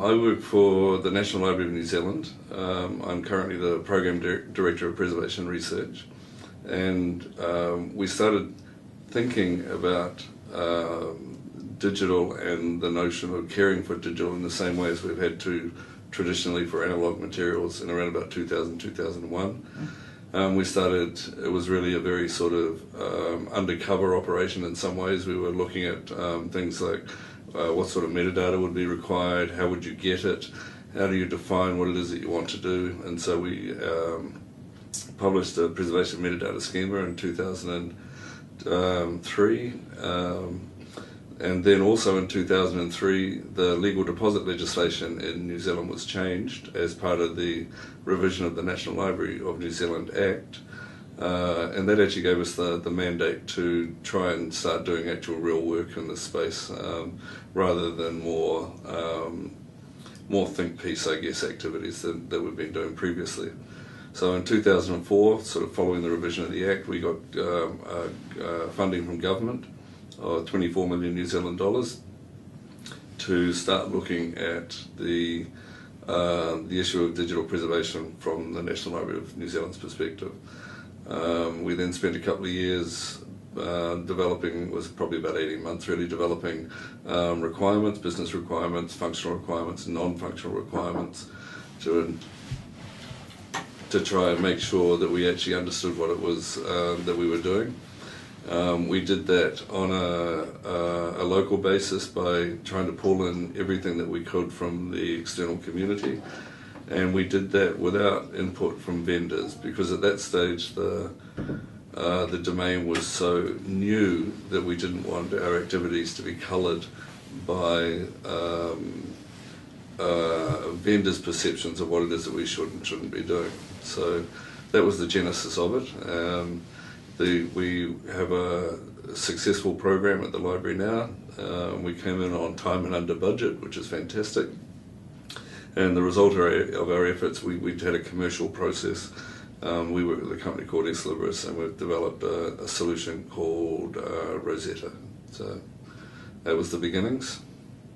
I work for the National Library of New Zealand. I'm currently the Program Director of Preservation Research, and we started thinking about digital and the notion of caring for digital in the same way as we've had to traditionally for analogue materials in around about 2000, 2001. It was really a very sort of undercover operation in some ways. We were looking at things like what sort of metadata would be required, how would you get it, how do you define what it is that you want to do, and so we published a preservation metadata schema in 2003, and then also in 2003 the legal deposit legislation in New Zealand was changed as part of the revision of the National Library of New Zealand Act, and that actually gave us the mandate to try and start doing actual real work in this space, rather than more think piece, I guess, activities that we've been doing previously. So in 2004, sort of following the revision of the Act, we got funding from government, 24 million New Zealand dollars, to start looking at the issue of digital preservation from the National Library of New Zealand's perspective. We then spent a couple of years developing, was probably about 18 months really, developing requirements, business requirements, functional requirements, non-functional requirements, to try and make sure that we actually understood what it was that we were doing. We did that on a local basis by trying to pull in everything that we could from the external community, and we did that without input from vendors, because at that stage the domain was so new that we didn't want our activities to be coloured by vendors' perceptions of what it is that we should and shouldn't be doing. So that was the genesis of it. We have a successful program at the library now. We came in on time and under budget, which is fantastic. And the result of our efforts, we had a commercial process. We work with a company called Eslibris, and we've developed a solution called Rosetta. So that was the beginnings.